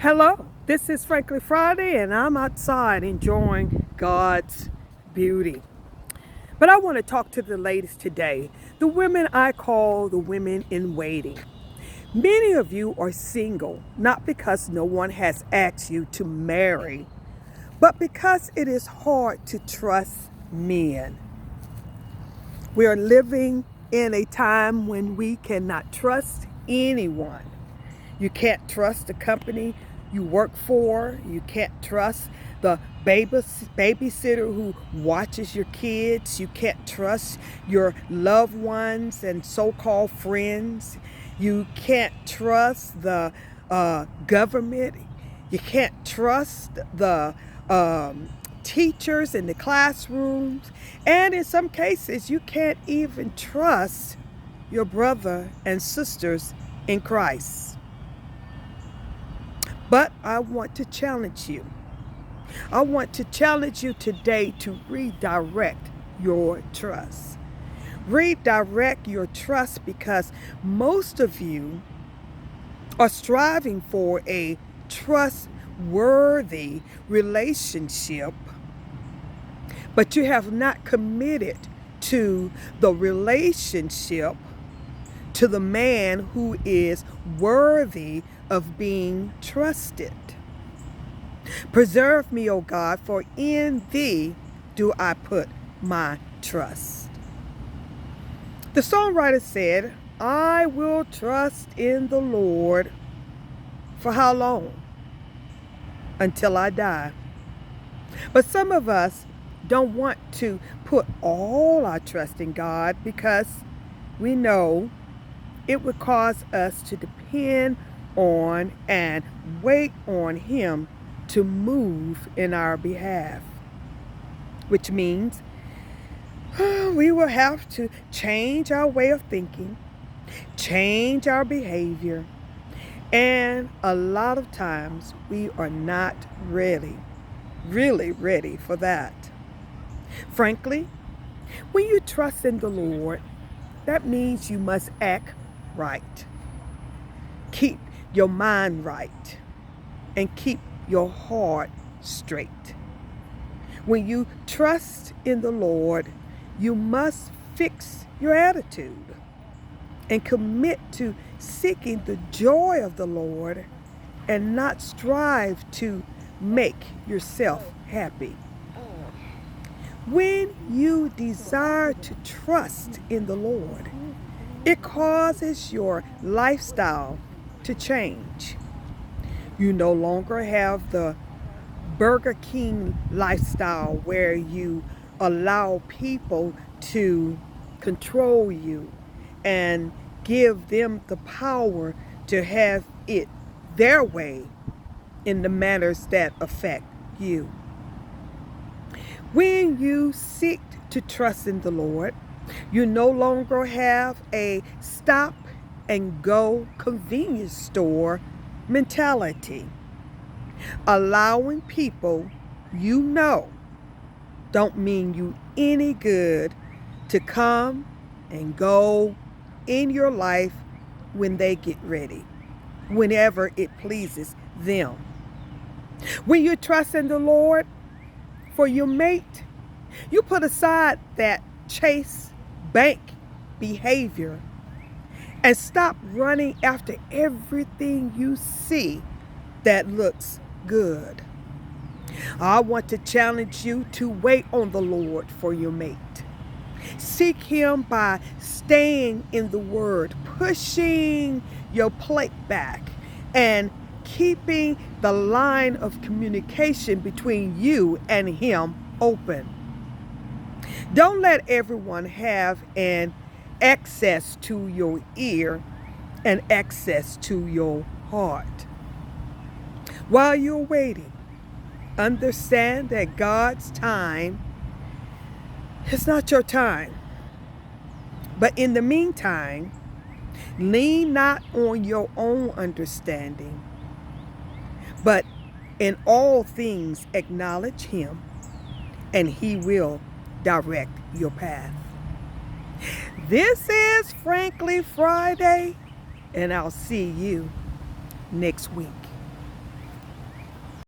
Hello, this is Frankly Friday, and I'm outside enjoying God's beauty. But I want to talk to the ladies today, the women I call the women in waiting. Many of you are single, not because no one has asked you to marry, but because it is hard to trust men. We are living in a time when we cannot trust anyone. You can't trust the company you work for. You can't trust the babysitter who watches your kids. You can't trust your loved ones and so-called friends. You can't trust the government. You can't trust the teachers in the classrooms. And in some cases, you can't even trust your brother and sisters in Christ. But I want to challenge you. I want to challenge you today to redirect your trust. Redirect your trust because most of you are striving for a trustworthy relationship, but you have not committed to the relationship, to the man who is worthy of being trusted. Preserve me, O God, for in thee do I put my trust. The songwriter said, I will trust in the Lord for how long? Until I die. But some of us don't want to put all our trust in God because we know it would cause us to depend on and wait on Him to move in our behalf, which means we will have to change our way of thinking, change our behavior, and a lot of times we are not really ready for that. Frankly, when you trust in the Lord, that means you must act right. Keep your mind right and keep your heart straight. When you trust in the Lord, you must fix your attitude and commit to seeking the joy of the Lord and not strive to make yourself happy. When you desire to trust in the Lord, it causes your lifestyle to change. You no longer have the Burger King lifestyle where you allow people to control you and give them the power to have it their way in the matters that affect you. When you seek to trust in the Lord, you no longer have a stop and go convenience store mentality, allowing people you know don't mean you any good to come and go in your life when they get ready, whenever it pleases them. When you trust in the Lord for your mate, you put aside that chase bank behavior and stop running after everything you see that looks good. I want to challenge you to wait on the Lord for your mate. Seek Him by staying in the Word, pushing your plate back, and keeping the line of communication between you and Him open. Don't let everyone have an access to your ear and access to your heart. While you're waiting, understand that God's time is not your time. But in the meantime, lean not on your own understanding, but in all things acknowledge Him, and He will direct your path. This is Frankly Friday, and I'll see you next week.